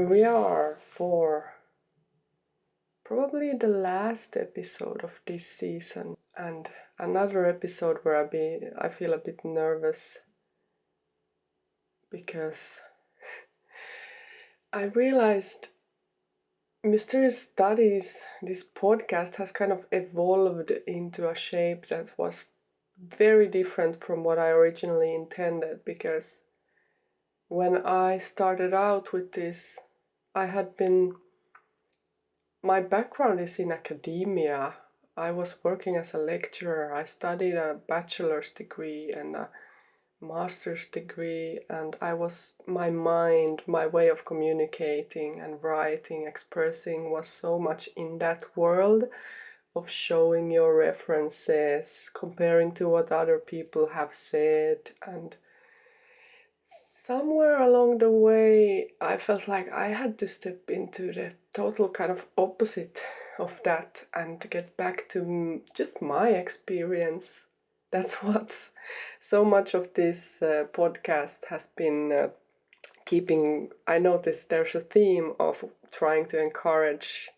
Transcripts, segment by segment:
We are for probably the last episode of this season, and another episode where I feel a bit nervous because I realized Mysterious Studies, this podcast, has kind of evolved into a shape that was very different from what I originally intended, because when I started out with this, my background is in academia. I was working as a lecturer. I studied a bachelor's degree and a master's degree, and my mind, my way of communicating and writing, expressing was so much in that world of showing your references, comparing to what other people have said, and somewhere along the way I felt like I had to step into the total kind of opposite of that and get back to just my experience. That's what so much of this podcast has been keeping. I noticed there's a theme of trying to encourage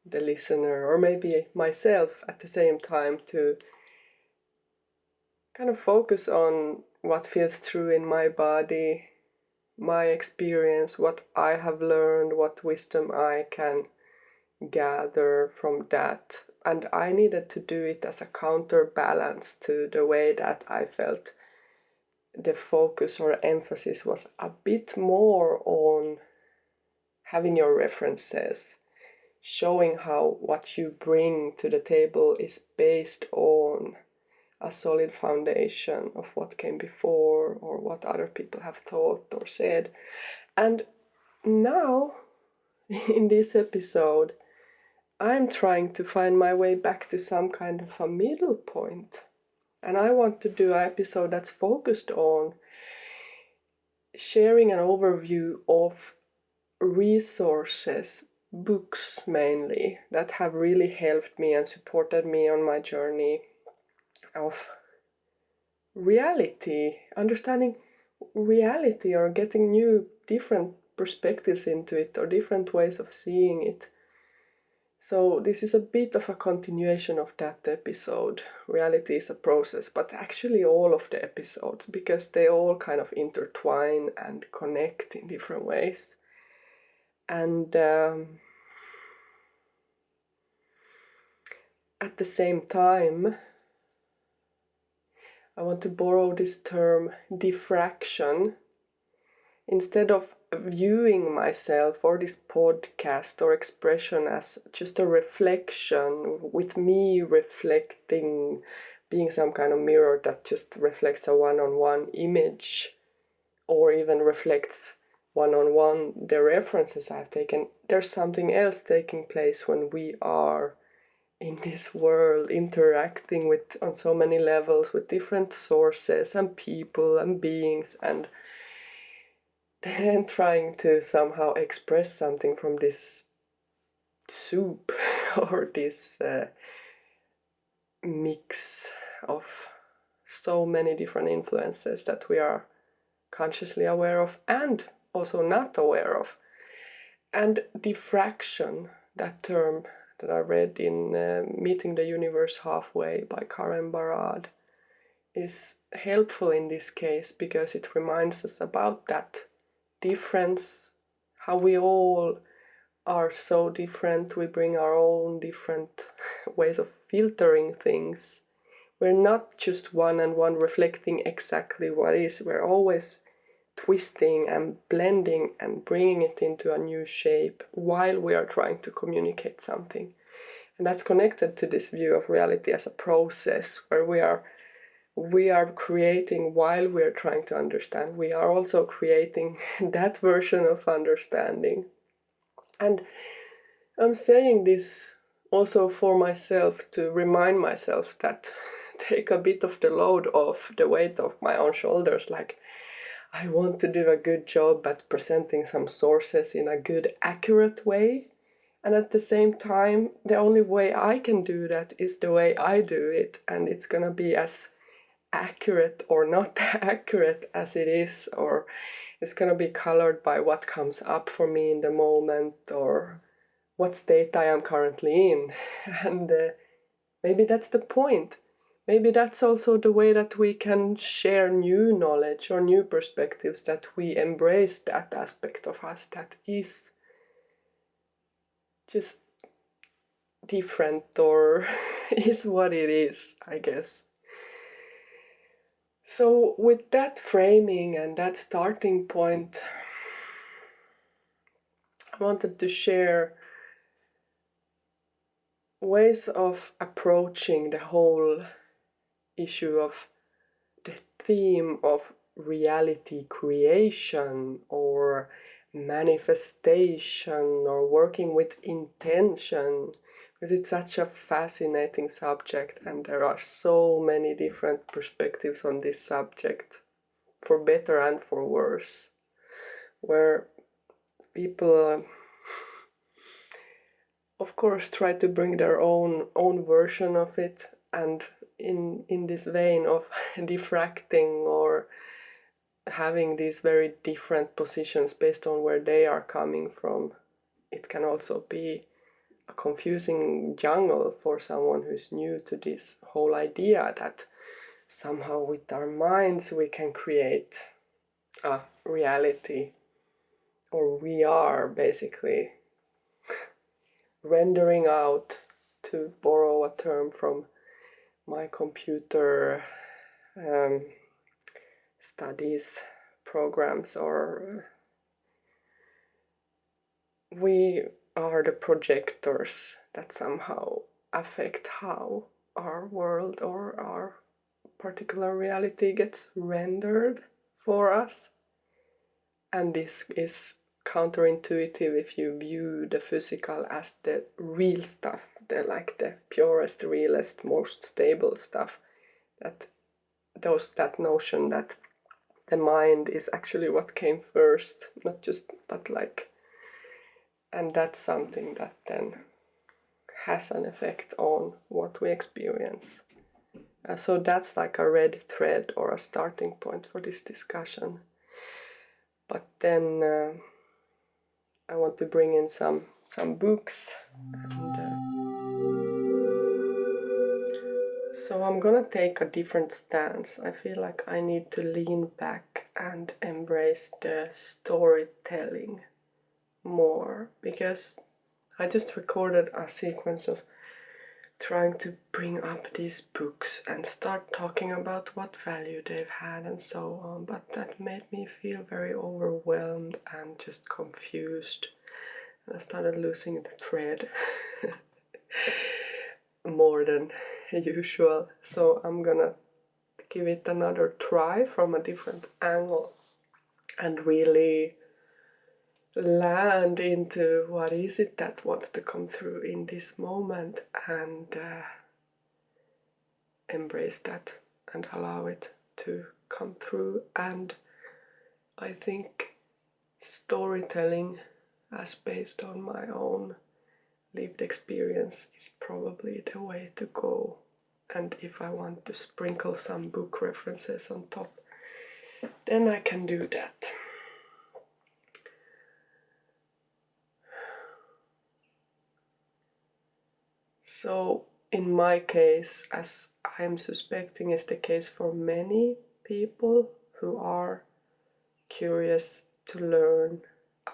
the listener, or maybe myself at the same time, to kind of focus on what feels true in my body, my experience, what I have learned, what wisdom I can gather from that. And I needed to do it as a counterbalance to the way that I felt the focus or emphasis was a bit more on having your references, showing how what you bring to the table is based on a solid foundation of what came before or what other people have thought or said. And now, in this episode, I'm trying to find my way back to some kind of a middle point. And I want to do an episode that's focused on sharing an overview of resources, books mainly, that have really helped me and supported me on my journey of reality, understanding reality, or getting new, different perspectives into it, or different ways of seeing it. So this is a bit of a continuation of that episode, Reality is a Process, but actually all of the episodes, because they all kind of intertwine and connect in different ways. And at the same time, I want to borrow this term diffraction. Instead of viewing myself or this podcast or expression as just a reflection, with me reflecting, being some kind of mirror that just reflects a one-on-one image, or even reflects one-on-one the references I've taken, there's something else taking place when we are in this world interacting with, on so many levels, with different sources and people and beings, and then trying to somehow express something from this soup or this mix of so many different influences that we are consciously aware of and also not aware of. And diffraction, that term that I read in Meeting the Universe Halfway by Karen Barad, is helpful in this case because it reminds us about that difference, how we all are so different. We bring our own different ways of filtering things. We're not just one and one reflecting exactly what is. We're always twisting and blending and bringing it into a new shape while we are trying to communicate something. And that's connected to this view of reality as a process where we are creating while we are trying to understand. We are also creating that version of understanding. And I'm saying this also for myself, to remind myself that take a bit of the load off, the weight off my own shoulders. Like, I want to do a good job at presenting some sources in a good, accurate way. And at the same time, the only way I can do that is the way I do it. And it's gonna be as accurate or not accurate as it is, or It's gonna be colored by what comes up for me in the moment or what state I am currently in. And maybe that's the point. Maybe that's also the way that we can share new knowledge or new perspectives, that we embrace that aspect of us that is just different or is what it is, I guess. So, with that framing and that starting point, I wanted to share ways of approaching the whole issue of the theme of reality creation or manifestation or working with intention, because it's such a fascinating subject and there are so many different perspectives on this subject, for better and for worse, where people of course try to bring their own version of it, and in this vein of diffracting or having these very different positions based on where they are coming from, it can also be a confusing jungle for someone who's new to this whole idea that somehow with our minds we can create a reality, or we are basically rendering out, to borrow a term from my computer studies programs, or we are the projectors that somehow affect how our world or our particular reality gets rendered for us. And this is counterintuitive if you view the physical as the real stuff, the purest, realest, most stable stuff. That notion that the mind is actually what came first, not just but like, and that's something that then has an effect on what we experience. So that's like a red thread or a starting point for this discussion. But then I want to bring in some books, and so I'm gonna take a different stance. I feel like I need to lean back and embrace the storytelling more, because I just recorded a sequence of trying to bring up these books and start talking about what value they've had and so on, but that made me feel very overwhelmed and just confused. And I started losing the thread more than usual. So I'm gonna give it another try from a different angle and really land into what is it that wants to come through in this moment, and embrace that and allow it to come through. And I think storytelling, as based on my own lived experience, is probably the way to go. And if I want to sprinkle some book references on top, then I can do that. So in my case, as I'm suspecting is the case for many people who are curious to learn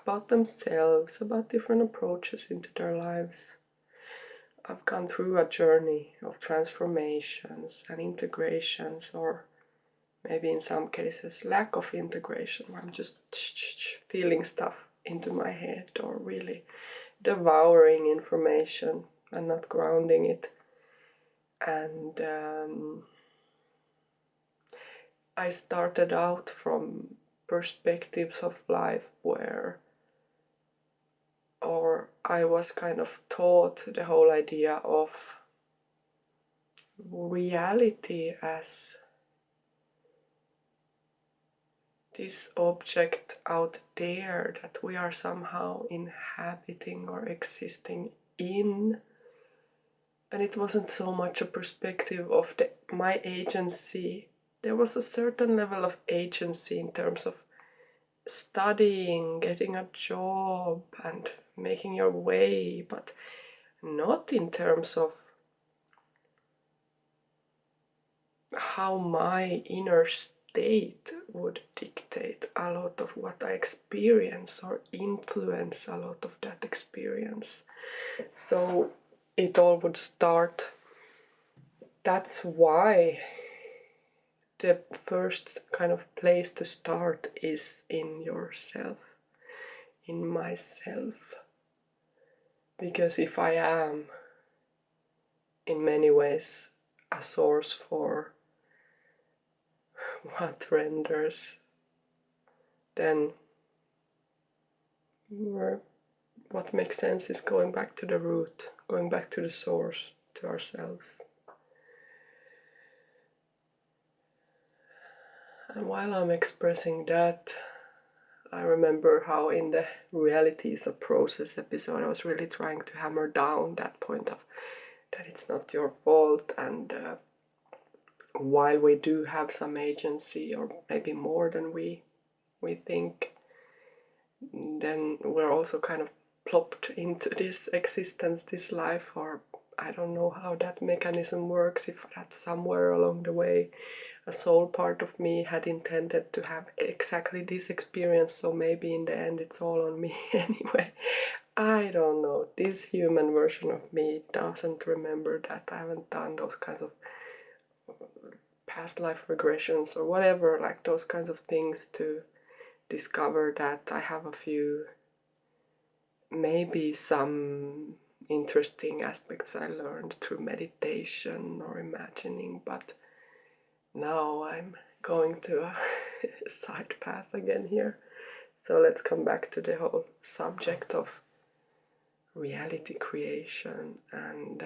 about themselves, about different approaches into their lives, I've gone through a journey of transformations and integrations, or maybe in some cases lack of integration, where I'm just feeling stuff into my head or really devouring information and not grounding it. And I started out from perspectives of life where, or I was kind of taught the whole idea of reality as this object out there that we are somehow inhabiting or existing in. And it wasn't so much a perspective of my agency. There was a certain level of agency in terms of studying, getting a job, and making your way, but not in terms of how my inner state would dictate a lot of what I experience or influence a lot of that experience. So it all would start. That's why the first kind of place to start is in yourself, in myself. Because if I am in many ways a source for what renders, then what makes sense is going back to the root, going back to the source, to ourselves. And while I'm expressing that, I remember how in the Reality is a Process episode, I was really trying to hammer down that point of that it's not your fault, and while we do have some agency, or maybe more than we think, then we're also kind of plopped into this existence, this life, or I don't know how that mechanism works, if that's somewhere along the way a soul part of me had intended to have exactly this experience, so maybe in the end it's all on me anyway. I don't know. This human version of me doesn't remember that. I haven't done those kinds of past life regressions or whatever, like those kinds of things to discover that. I have a few, maybe some interesting aspects I learned through meditation or imagining, but now I'm going to a side path again here. So let's come back to the whole subject of reality creation. And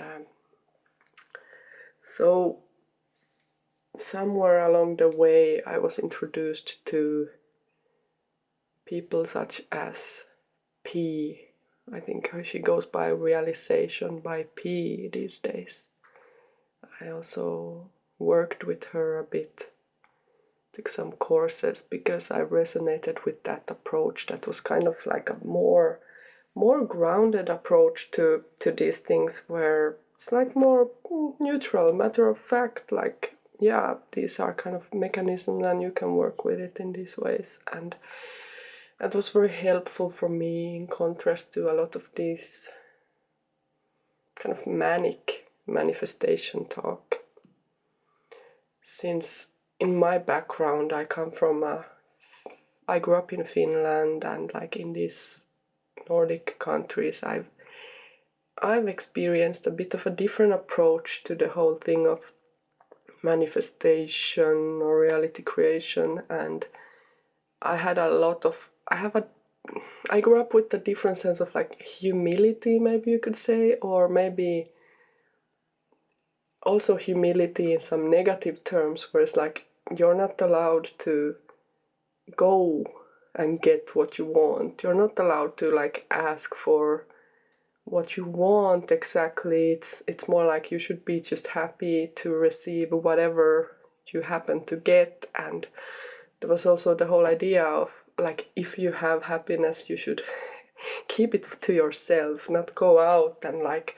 so somewhere along the way I was introduced to people such as P. I think she goes by Realization by P these days. I also worked with her a bit, took some courses, because I resonated with that approach that was kind of like a more grounded approach to these things, where it's like more neutral, matter of fact, like, yeah, these are kind of mechanisms and you can work with it in these ways. And that was very helpful for me, in contrast to a lot of these kind of manic manifestation talk. Since in my background I come from I grew up in Finland, and like in these Nordic countries, I've experienced a bit of a different approach to the whole thing of manifestation or reality creation. And I had a lot of I grew up with a different sense of like humility, maybe you could say, or maybe also humility in some negative terms, where it's like you're not allowed to go and get what you want. You're not allowed to like ask for what you want exactly. It's more like you should be just happy to receive whatever you happen to get. And there was also the whole idea of like, if you have happiness, you should keep it to yourself, not go out and like,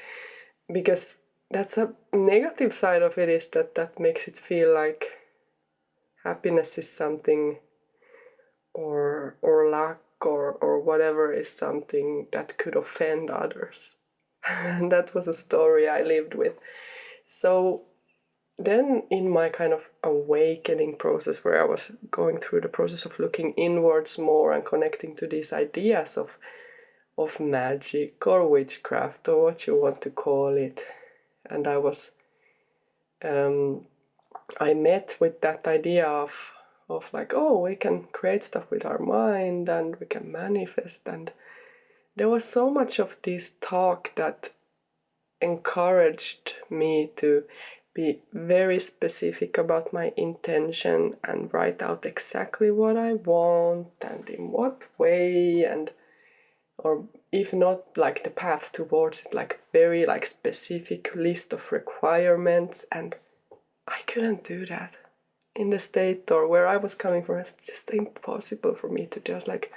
because that's a negative side of it, is that makes it feel like happiness is something, or luck, or whatever, is something that could offend others. And that was a story I lived with. So then in my kind of awakening process, where I was going through the process of looking inwards more and connecting to these ideas of magic or witchcraft, or what you want to call it, and I met with that idea of like, oh, we can create stuff with our mind and we can manifest. And there was so much of this talk that encouraged me to be very specific about my intention and write out exactly what I want and in what way, and or if not like the path towards it, like very like specific list of requirements. And I couldn't do that in the state or where I was coming from, it's just impossible for me to just like,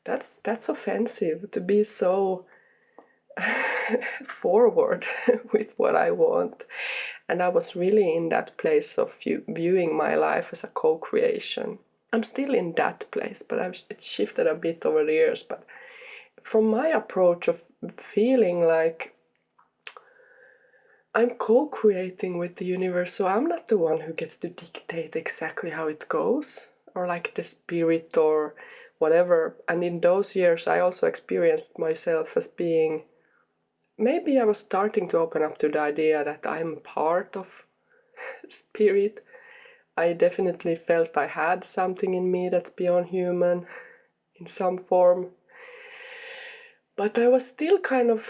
that's offensive to be so forward with what I want. And I was really in that place of viewing my life as a co-creation. I'm still in that place, but it's shifted a bit over the years. But from my approach of feeling like I'm co-creating with the universe, so I'm not the one who gets to dictate exactly how it goes, or like the spirit or whatever. And in those years, I also experienced myself as being, maybe I was starting to open up to the idea that I'm part of spirit. I definitely felt I had something in me that's beyond human in some form. But I was still kind of,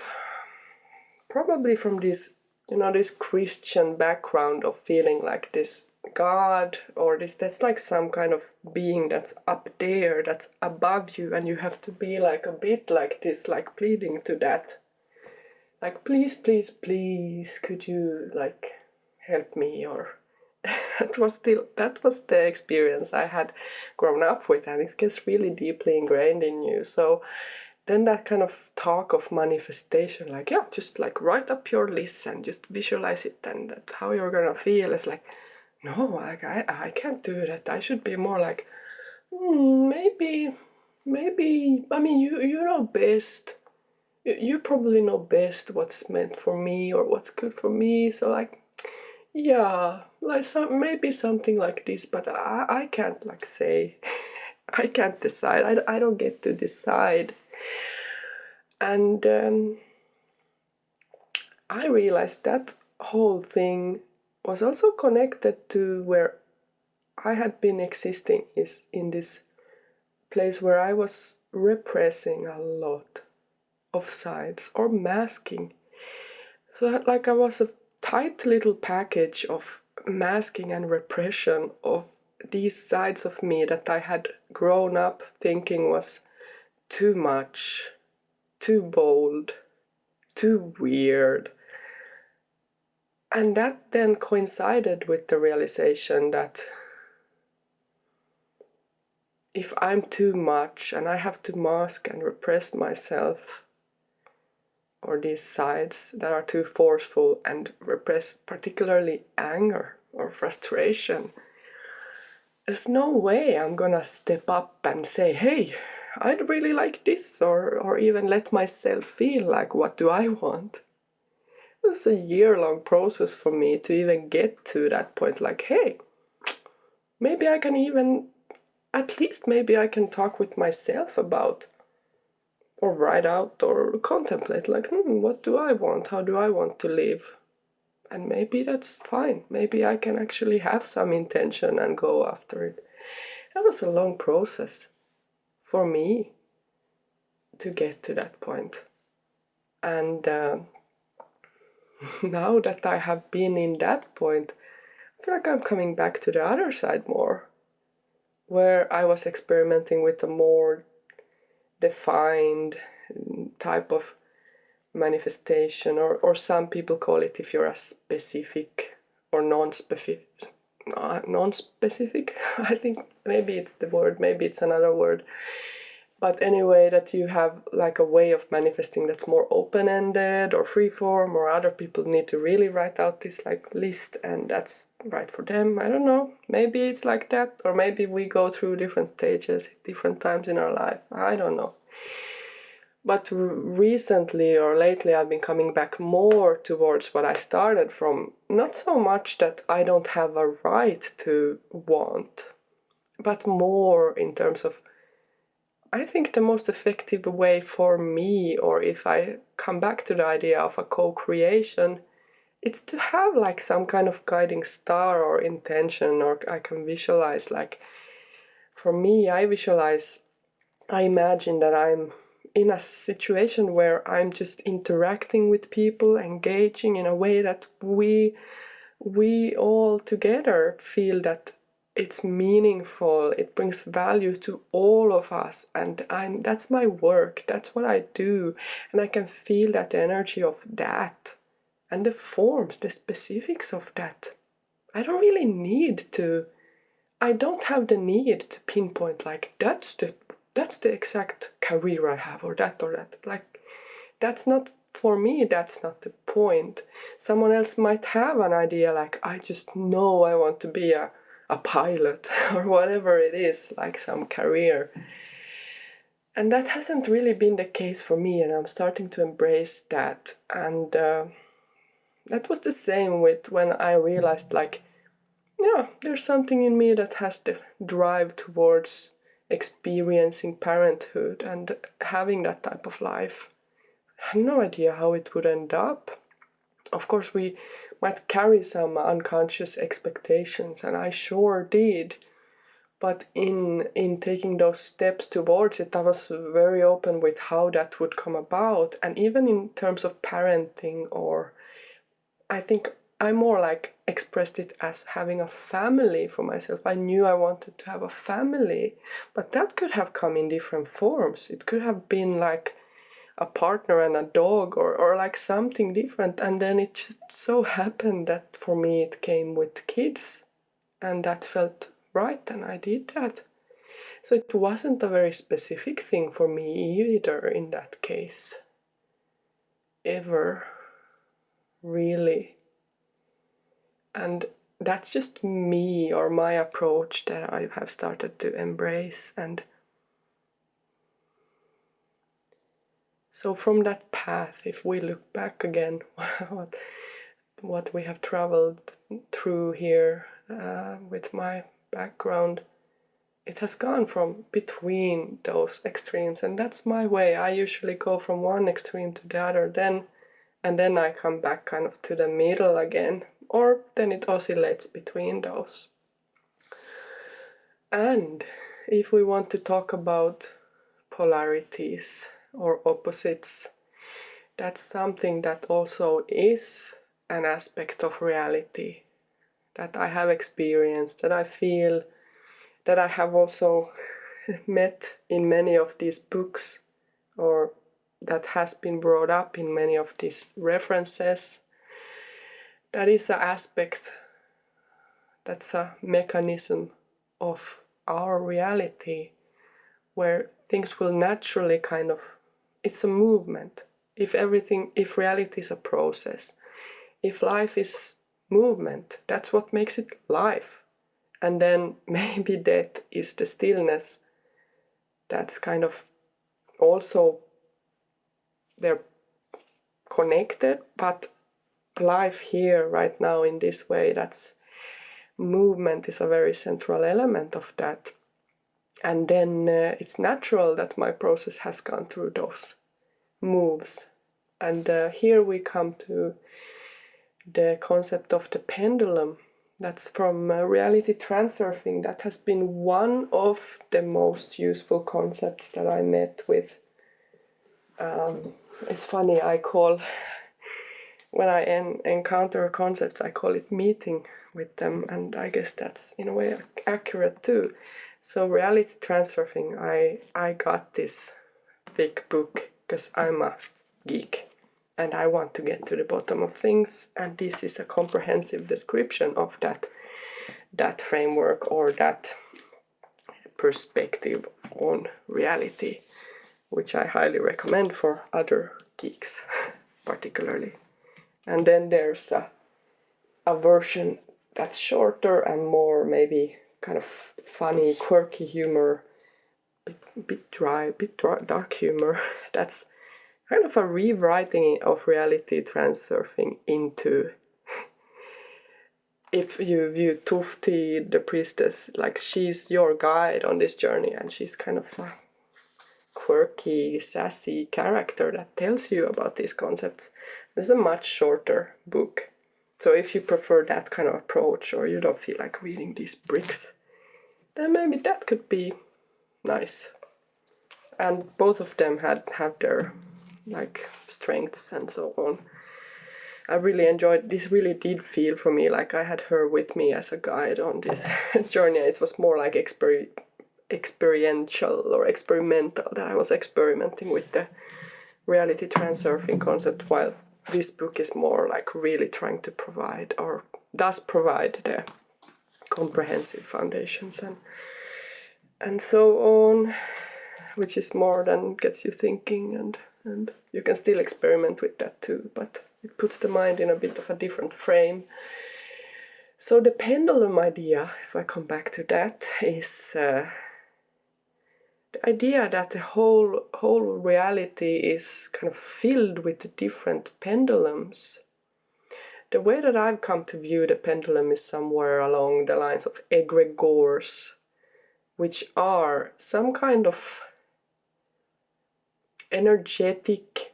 probably from this, this Christian background of feeling like this God or that's like some kind of being that's up there, that's above you, and you have to be like a bit like this, like pleading to that. Like, please, please, please, could you like help me? Or that was the experience I had grown up with, and it gets really deeply ingrained in you. So then that kind of talk of manifestation, like, yeah, just like write up your lists and just visualize it, and that's how you're gonna feel. It's like, no, I can't do that. I should be more like, maybe, I mean, you know best. You probably know best what's meant for me or what's good for me. So like, yeah, like maybe something like this, but I can't like say, I can't decide. I don't get to decide. And I realized that whole thing was also connected to where I had been existing, is in this place where I was repressing a lot of sides or masking. So like I was a tight little package of masking and repression of these sides of me that I had grown up thinking was too much, too bold, too weird. And that then coincided with the realization that if I'm too much and I have to mask and repress myself, or these sides that are too forceful and repress particularly anger or frustration, there's no way I'm gonna step up and say, hey, I'd really like this, or even let myself feel like, what do I want? It's a year-long process for me to even get to that point, like, hey, maybe I can even, at least maybe I can talk with myself about, or write out or contemplate, like, what do I want? How do I want to live? And maybe that's fine. Maybe I can actually have some intention and go after it. That was a long process for me to get to that point. And now that I have been in that point, I feel like I'm coming back to the other side more, where I was experimenting with a more defined type of manifestation, or some people call it, if you're a specific or non-specific, I think maybe it's the word, maybe it's another word, but anyway, that you have like a way of manifesting that's more open-ended or freeform, or other people need to really write out this like list and that's right for them. I don't know, maybe it's like that, or maybe we go through different stages at different times in our life, I don't know. But recently or lately, I've been coming back more towards what I started from. Not so much that I don't have a right to want, but more in terms of, I think the most effective way for me, or if I come back to the idea of a co-creation, it's to have like some kind of guiding star or intention, or I can visualize, like, for me, I imagine that I'm in a situation where I'm just interacting with people, engaging in a way that we all together feel that it's meaningful, it brings value to all of us, and that's my work, that's what I do, and I can feel that energy of that, and the forms, the specifics of that. I don't really need to I don't have the need to pinpoint like that's the exact career I have, or that. Like, that's not for me, that's not the point. Someone else might have an idea, like, I just know I want to be a pilot or whatever it is, like some career. And that hasn't really been the case for me, and I'm starting to embrace that. And that was the same with when I realized, like, yeah, there's something in me that has the drive towards experiencing parenthood and having that type of life. I had no idea how it would end up. Of course, we might carry some unconscious expectations, and I sure did. But in taking those steps towards it, I was very open with how that would come about. And even in terms of parenting, or I think I more like expressed it as having a family for myself. I knew I wanted to have a family, but that could have come in different forms. It could have been like a partner and a dog, or like something different. And then it just so happened that for me it came with kids, and that felt right, and I did that. So it wasn't a very specific thing for me either in that case, ever, really. And that's just me, or my approach that I have started to embrace. And so from that path, if we look back again, what we have traveled through here with my background, it has gone from between those extremes, and that's my way. I usually go from one extreme to the other, and then I come back kind of to the middle again, or then it oscillates between those. And if we want to talk about polarities or opposites, that's something that also is an aspect of reality that I have experienced, that I feel, that I have also met in many of these books, or that has been brought up in many of these references. That is an aspect, that's a mechanism of our reality, where things will naturally kind of, it's a movement. If reality is a process, if life is movement, that's what makes it life. And then maybe death is the stillness. That's kind of also, they're connected, but life here right now in this way, that's movement is a very central element of that. And then it's natural that my process has gone through those moves. And here we come to the concept of the pendulum. That's from Reality Transurfing. That has been one of the most useful concepts that I met with. It's funny, when I encounter concepts, I call it meeting with them, and I guess that's in a way accurate too. So Reality Transurfing, I got this thick book because I'm a geek and I want to get to the bottom of things, and this is a comprehensive description of that framework, or that perspective on reality, which I highly recommend for other geeks particularly. And then there's a version that's shorter and more maybe kind of funny, quirky humor, bit dry, dark humor. That's kind of a rewriting of Reality Transurfing into, if you view Tufti, the priestess, like she's your guide on this journey, and she's kind of a quirky, sassy character that tells you about these concepts. This is a much shorter book. So if you prefer that kind of approach, or you don't feel like reading these bricks, then maybe that could be nice. And both of them have their like strengths and so on. I really enjoyed this. Really did feel for me like I had her with me as a guide on this journey. It was more like experiential or experimental, that I was experimenting with the Reality Transurfing concept, while this book is more like really trying to provide, or does provide, the comprehensive foundations and so on, which is more than gets you thinking, and you can still experiment with that too, but it puts the mind in a bit of a different frame. So the pendulum idea, if I come back to that, is the idea that the whole reality is kind of filled with different pendulums. The way that I've come to view the pendulum is somewhere along the lines of egregores, which are some kind of energetic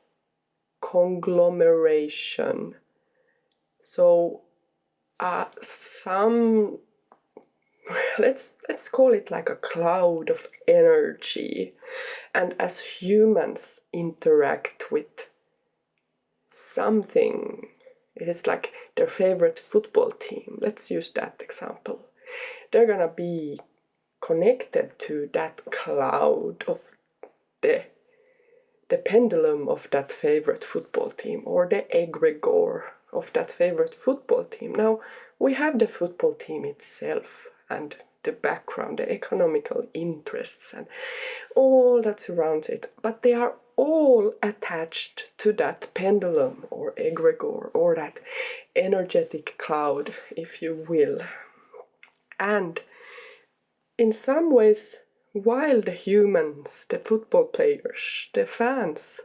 conglomeration. So let's call it like a cloud of energy, and as humans interact with something, it's like their favorite football team, let's use that example, they're gonna be connected to that cloud of the pendulum of that favorite football team, or the egregore of that favorite football team. Now, we have the football team itself and the background, the economical interests, and all that surrounds it, but they are all attached to that pendulum or egregore, or that energetic cloud, if you will. And in some ways, while the humans, the football players, the fans,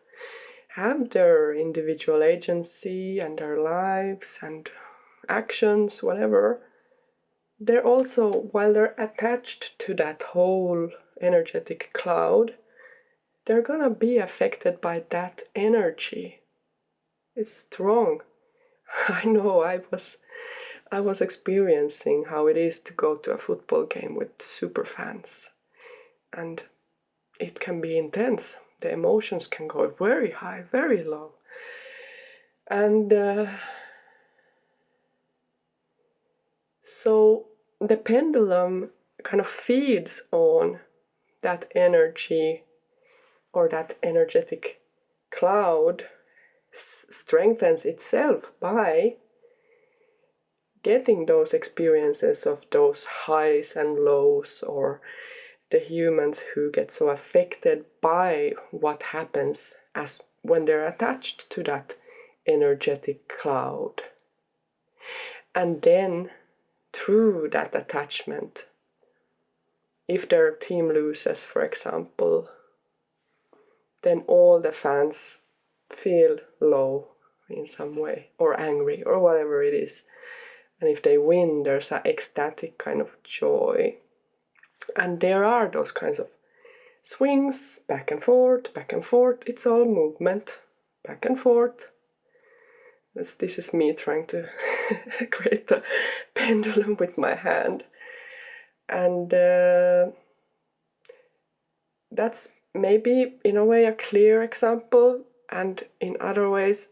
have their individual agency and their lives and actions, whatever, they're also, while they're attached to that whole energetic cloud, they're gonna be affected by that energy. It's strong. I know I was experiencing how it is to go to a football game with super fans, and it can be intense. The emotions can go very high, very low, and so the pendulum kind of feeds on that energy, or that energetic cloud strengthens itself by getting those experiences of those highs and lows, or the humans who get so affected by what happens as when they're attached to that energetic cloud. And then through that attachment, if their team loses, for example, then all the fans feel low in some way, or angry, or whatever it is. And if they win, there's an ecstatic kind of joy. And there are those kinds of swings, back and forth, back and forth. It's all movement, back and forth. This is me trying to create the pendulum with my hand. And that's maybe in a way a clear example, and in other ways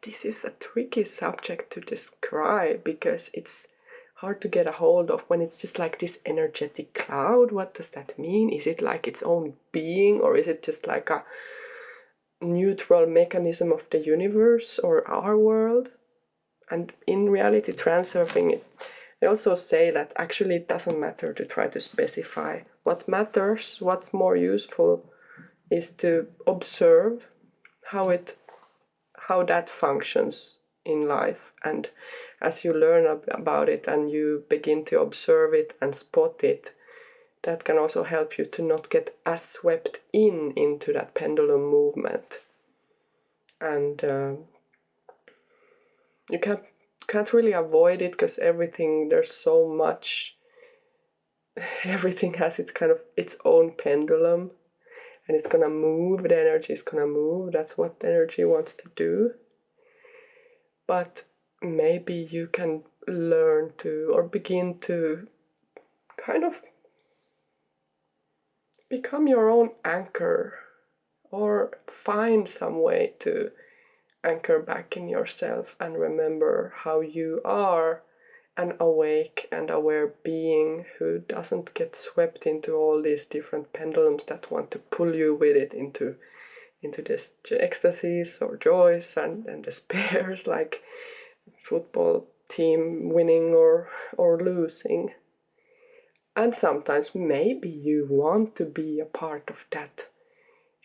this is a tricky subject to describe, because it's hard to get a hold of when it's just like this energetic cloud. What does that mean? Is it like its own being, or is it just like a neutral mechanism of the universe or our world? And in reality transurfing, they also say that actually it doesn't matter to try to specify. What matters, what's more useful, is to observe how that functions in life. And as you learn about it and you begin to observe it and spot it, that can also help you to not get as swept into that pendulum movement. And you can't really avoid it, because there's so much, everything has its kind of its own pendulum, and it's gonna move, the energy is gonna move, that's what the energy wants to do. But maybe you can learn to, or begin to, kind of become your own anchor, or find some way to anchor back in yourself and remember how you are an awake and aware being who doesn't get swept into all these different pendulums that want to pull you with it into this ecstasies or joys and despairs, like football team winning or losing. And sometimes maybe you want to be a part of that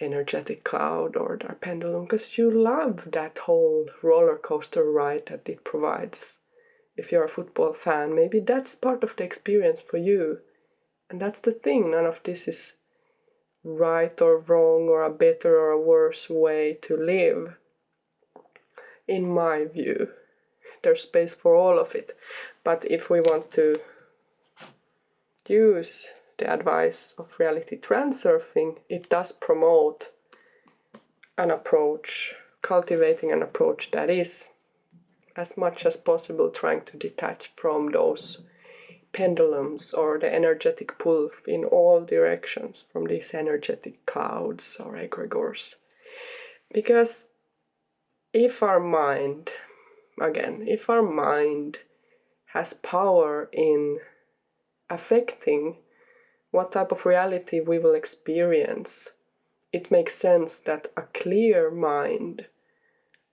energetic cloud or that pendulum because you love that whole roller coaster ride that it provides. If you're a football fan, maybe that's part of the experience for you. And that's the thing, none of this is right or wrong or a better or a worse way to live. In my view, there's space for all of it. But if we want to use the advice of reality transurfing, it does promote an approach, cultivating an approach that is as much as possible trying to detach from those pendulums or the energetic pull in all directions from these energetic clouds or egregores. Because if our mind, again, if our mind has power in affecting what type of reality we will experience, it makes sense that a clear mind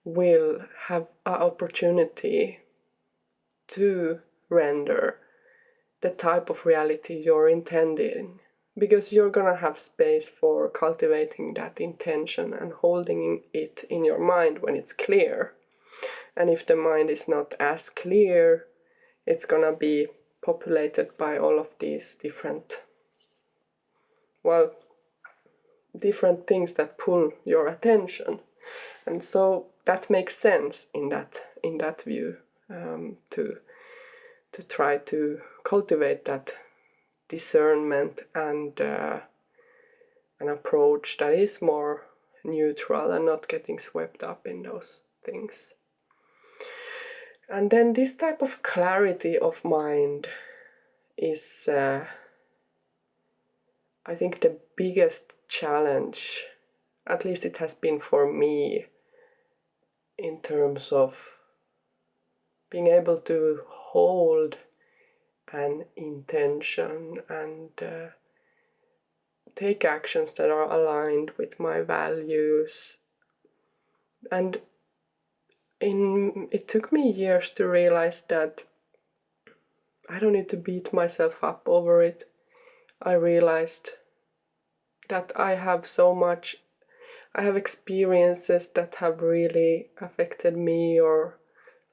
will have an opportunity to render the type of reality you're intending, because you're gonna have space for cultivating that intention and holding it in your mind when it's clear. And if the mind is not as clear, it's gonna be populated by all of these different things that pull your attention. And so that makes sense in that view, to try to cultivate that discernment and an approach that is more neutral and not getting swept up in those things. And then this type of clarity of mind is, I think, the biggest challenge, at least it has been for me, in terms of being able to hold an intention and take actions that are aligned with my values. And it took me years to realize that I don't need to beat myself up over it. I realized that I have experiences that have really affected me or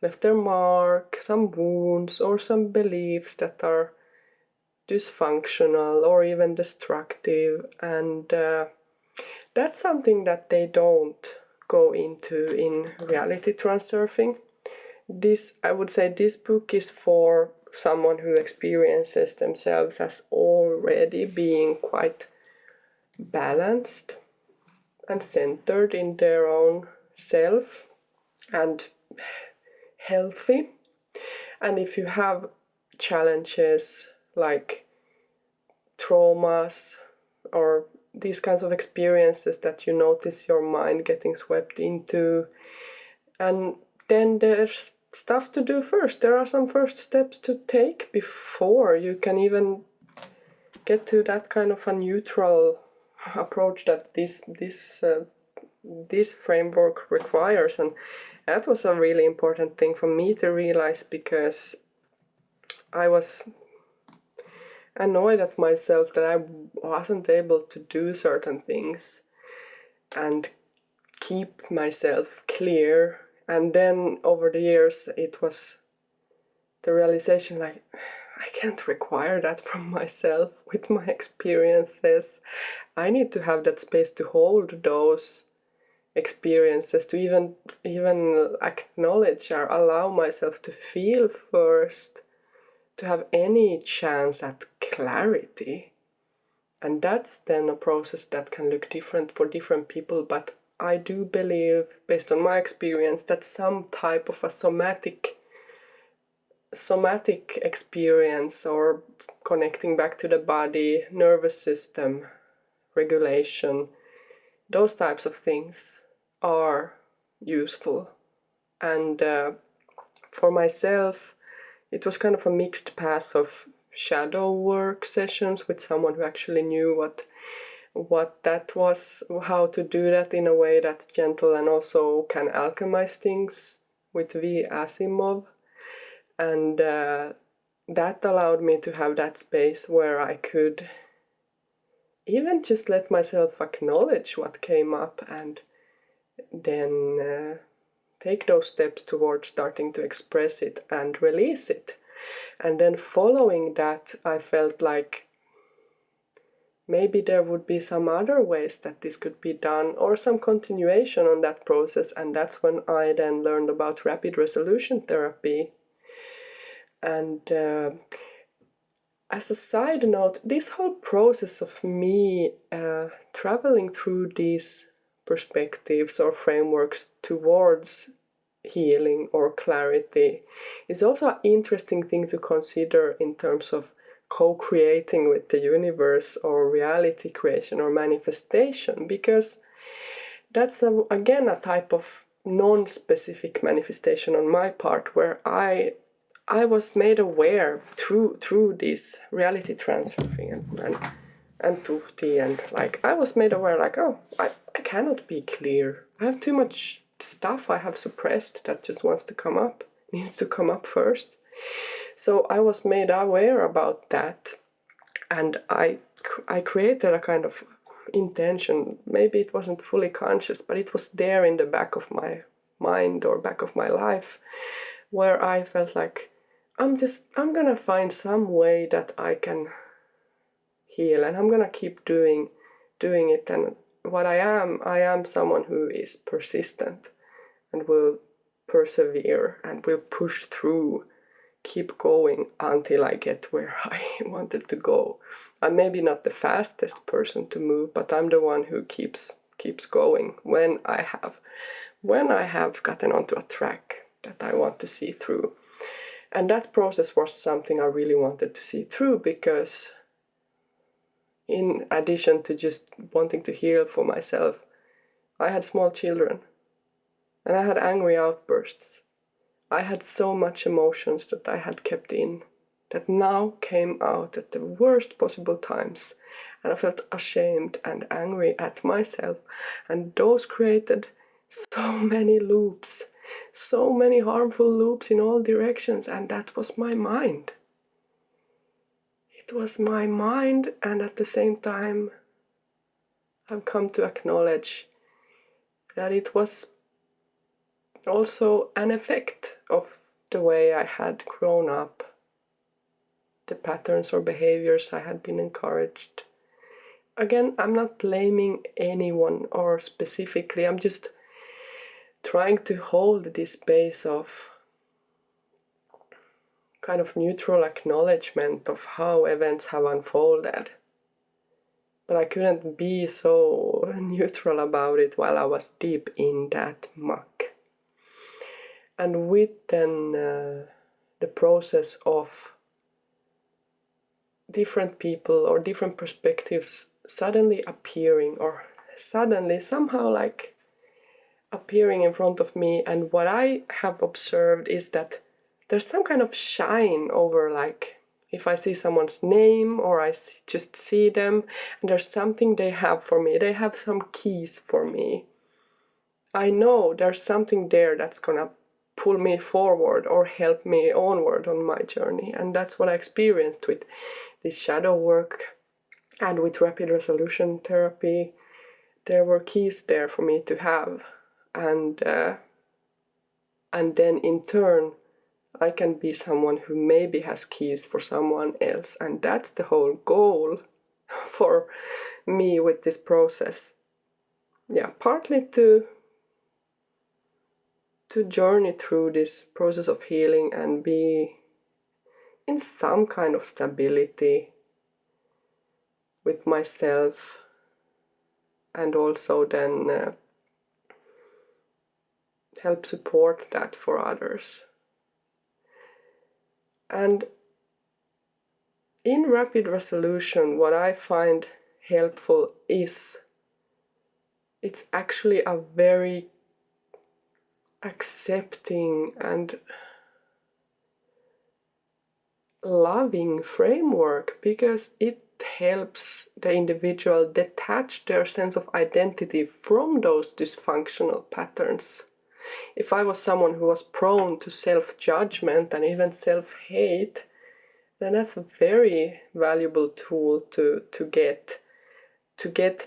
left their mark, some wounds or some beliefs that are dysfunctional or even destructive, and that's something that they don't go into in reality transurfing. I would say this book is for someone who experiences themselves as already being quite balanced and centered in their own self and healthy. And if you have challenges like traumas or these kinds of experiences that you notice your mind getting swept into, and then there's stuff to do first. There are some first steps to take before you can even get to that kind of a neutral approach that this framework requires. And that was a really important thing for me to realize, because I was annoyed at myself that I wasn't able to do certain things and keep myself clear. And then over the years it was the realization, like, I can't require that from myself with my experiences. I need to have that space to hold those experiences, to even acknowledge or allow myself to feel first, to have any chance at clarity. And that's then a process that can look different for different people, but I do believe, based on my experience, that some type of a somatic experience or connecting back to the body, nervous system, regulation, those types of things are useful. And for myself, it was kind of a mixed path of shadow work sessions with someone who actually knew what that was, how to do that in a way that's gentle and also can alchemize things, with V. Asimov. And that allowed me to have that space where I could even just let myself acknowledge what came up, and then take those steps towards starting to express it and release it. And then following that, I felt like maybe there would be some other ways that this could be done, or some continuation on that process. And that's when I then learned about rapid resolution therapy. And as a side note, this whole process of me traveling through these perspectives or frameworks towards healing or clarity is also an interesting thing to consider in terms of co-creating with the universe, or reality creation or manifestation, because that's again a type of non-specific manifestation on my part, where I was made aware through this reality transurfing and Tufti, and like I was made aware like, oh, I cannot be clear. I have too much stuff I have suppressed that just wants to come up, needs to come up first. So I was made aware about that, and I created a kind of intention. Maybe it wasn't fully conscious, but it was there in the back of my mind or back of my life, where I felt like I'm gonna find some way that I can heal, and I'm gonna keep doing it. And what I am someone who is persistent and will persevere and will push through, keep going until I get where I wanted to go. I'm maybe not the fastest person to move, but I'm the one who keeps going when I have gotten onto a track that I want to see through. And that process was something I really wanted to see through, because in addition to just wanting to heal for myself, I had small children and I had angry outbursts. I had so much emotions that I had kept in that now came out at the worst possible times, and I felt ashamed and angry at myself, and those created so many loops, so many harmful loops in all directions. And that was my mind. It was my mind, and at the same time I've come to acknowledge that it was also an effect of the way I had grown up, the patterns or behaviors I had been encouraged. Again, I'm not blaming anyone or specifically, I'm just trying to hold this space of kind of neutral acknowledgement of how events have unfolded. But I couldn't be so neutral about it while I was deep in that muck. And with then the process of different people or different perspectives suddenly appearing, or suddenly somehow like appearing in front of me, and what I have observed is that there's some kind of shine over, like if I see someone's name or I just see them, and there's something they have for me, they have some keys for me. I know there's something there that's gonna pull me forward or help me onward on my journey. And that's what I experienced with this shadow work and with rapid resolution therapy. There were keys there for me to have, and then in turn I can be someone who maybe has keys for someone else. And that's the whole goal for me with this process. Yeah, partly to journey through this process of healing and be in some kind of stability with myself, and also then help support that for others. And in rapid resolution, what I find helpful is it's actually a very accepting and loving framework, because it helps the individual detach their sense of identity from those dysfunctional patterns. If I was someone who was prone to self-judgment and even self-hate, then that's a very valuable tool to get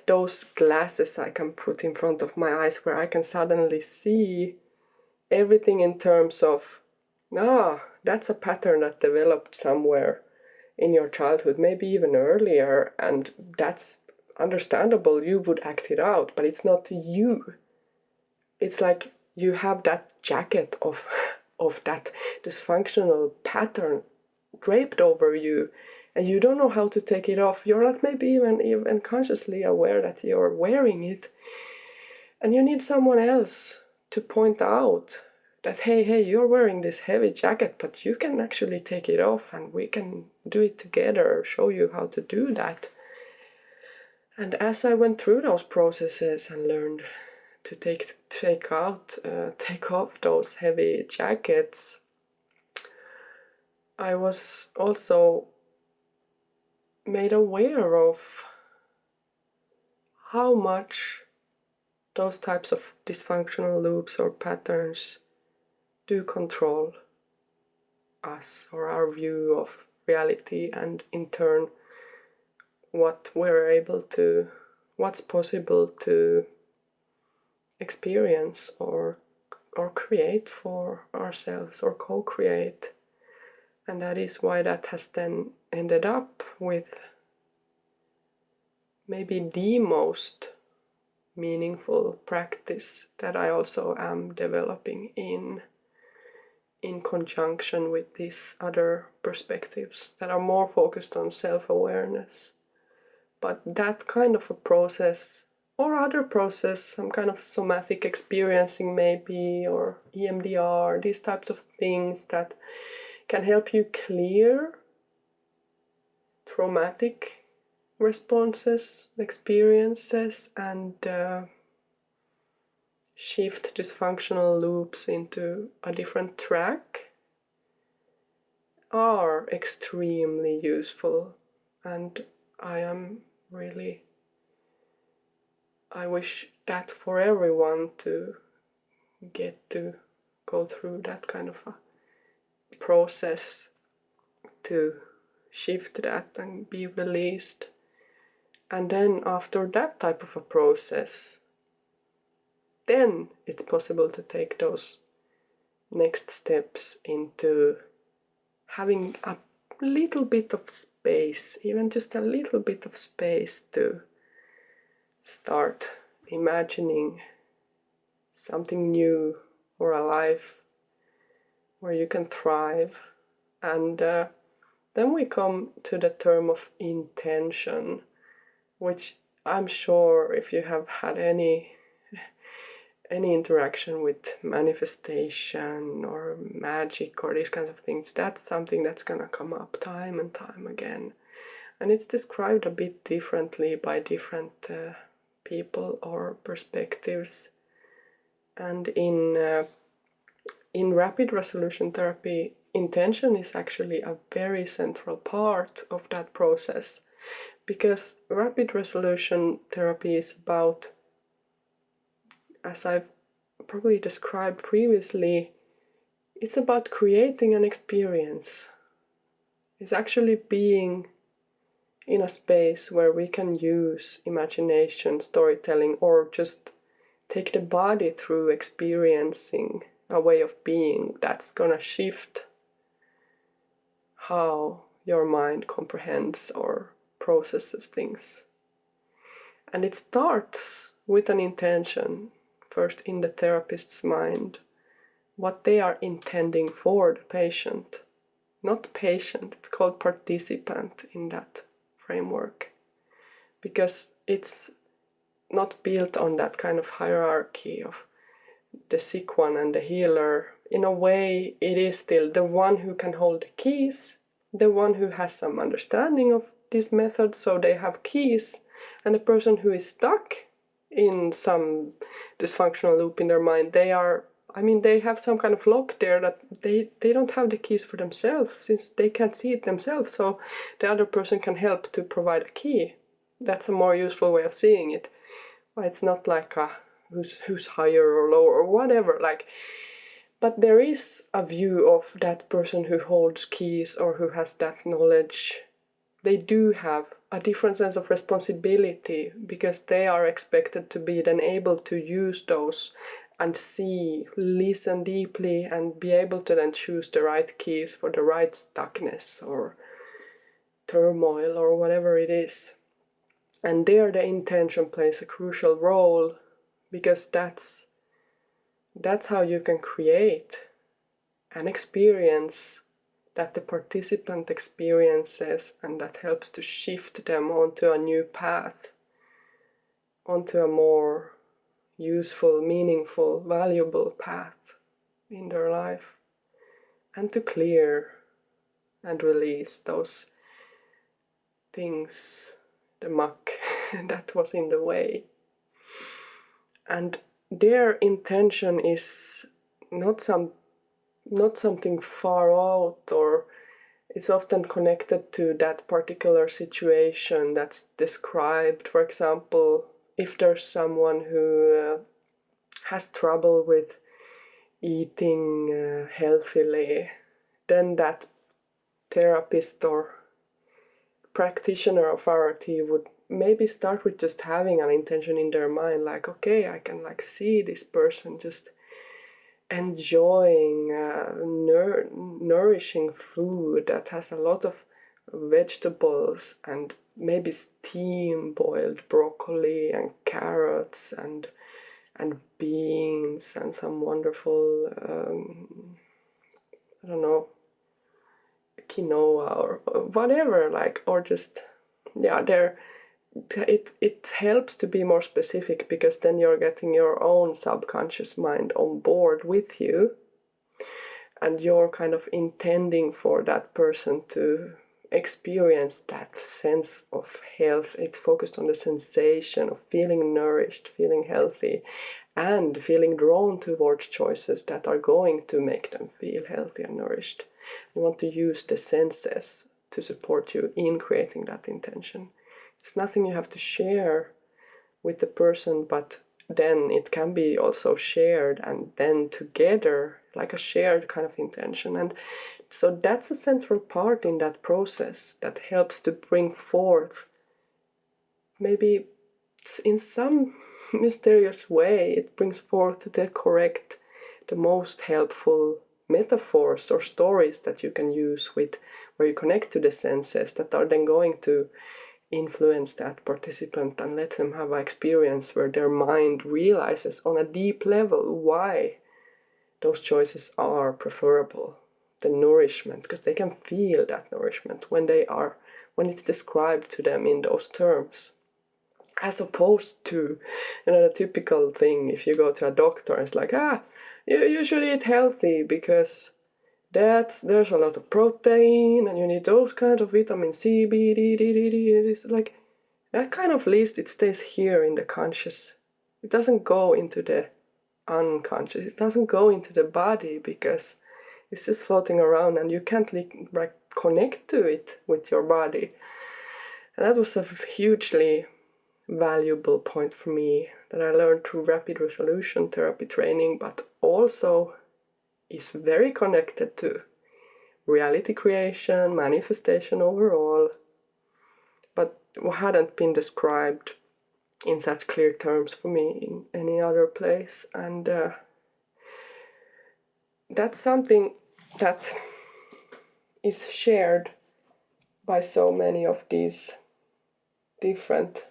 those glasses I can put in front of my eyes, where I can suddenly see everything in terms of, that's a pattern that developed somewhere in your childhood, maybe even earlier, and that's understandable. You would act it out, but it's not you. It's like you have that jacket of that dysfunctional pattern draped over you, and you don't know how to take it off. You're not maybe even consciously aware that you're wearing it, and you need someone else to point out that, hey, you're wearing this heavy jacket, but you can actually take it off, and we can do it together, show you how to do that. And as I went through those processes and learned to take off those heavy jackets, I was also made aware of how much those types of dysfunctional loops or patterns do control us, or our view of reality, and in turn what's possible to experience or create for ourselves, or co-create. And that is why that has then ended up with maybe the most meaningful practice that I also am developing in conjunction with these other perspectives that are more focused on self-awareness. But that kind of a process, or other process, some kind of somatic experiencing maybe, or EMDR, these types of things that can help you clear traumatic responses, experiences, and shift dysfunctional loops into a different track, are extremely useful. And I wish that for everyone to get to go through that kind of a process, to shift that and be released. And then after that type of a process, then it's possible to take those next steps into having a little bit of space, even just a little bit of space, to start imagining something new, or a life where you can thrive. And then we come to the term of intention, which I'm sure if you have had any interaction with manifestation or magic or these kinds of things, that's something that's gonna come up time and time again. And it's described a bit differently by different people or perspectives. And in rapid resolution therapy, intention is actually a very central part of that process, because rapid resolution therapy is about, as I've probably described previously, it's about creating an experience. It's actually being in a space where we can use imagination, storytelling, or just take the body through experiencing a way of being that's gonna shift how your mind comprehends or processes things. And it starts with an intention, first in the therapist's mind, what they are intending for the patient. Not patient, it's called participant in that framework, because it's not built on that kind of hierarchy of the sick one and the healer. In a way, it is still the one who can hold the keys, the one who has some understanding of this method, so they have keys, and the person who is stuck in some dysfunctional loop in their mind, they have some kind of lock there that they don't have the keys for themselves, since they can't see it themselves, so the other person can help to provide a key. That's a more useful way of seeing it. It's not like who's higher or lower or whatever, like, But there is a view of that person who holds keys or who has that knowledge. They do have a different sense of responsibility because they are expected to be then able to use those and see, listen deeply, and be able to then choose the right keys for the right stuckness or turmoil or whatever it is. And there the intention plays a crucial role because that's how you can create an experience that the participant experiences and that helps to shift them onto a new path, onto a more useful, meaningful, valuable path in their life, and to clear and release those things, the muck that was in the way. And their intention is not something far out, or it's often connected to that particular situation that's described. For example, if there's someone who has trouble with eating healthily, then that therapist or practitioner of RT would maybe start with just having an intention in their mind, like, okay, I can like see this person just enjoying nourishing food that has a lot of vegetables and maybe steam boiled broccoli and carrots and beans and some wonderful I don't know, quinoa or whatever, like, or just, yeah, it helps to be more specific because then you're getting your own subconscious mind on board with you, and you're kind of intending for that person to experience that sense of health. It's focused on the sensation of feeling nourished, feeling healthy, and feeling drawn towards choices that are going to make them feel healthy and nourished. You want to use the senses to support you in creating that intention. It's nothing you have to share with the person, but then it can be also shared and then together, like a shared kind of intention. And so that's a central part in that process that helps to bring forth, maybe in some mysterious way, it brings forth the correct, the most helpful metaphors or stories that you can use with, where you connect to the senses that are then going to influence that participant and let them have an experience where their mind realizes on a deep level why those choices are preferable, the nourishment, because they can feel that nourishment when it's described to them in those terms, as opposed to, the typical thing. If you go to a doctor, it's like, you should eat healthy because there's a lot of protein and you need those kinds of vitamin C, B, D. It's like that kind of list. It stays here in the conscious. It doesn't go into the unconscious. It doesn't go into the body because it's just floating around and you can't like connect to it with your body. And that was a hugely valuable point for me that I learned through rapid resolution therapy training, but also is very connected to reality creation, manifestation overall, but hadn't been described in such clear terms for me in any other place. And that's something that is shared by so many of these different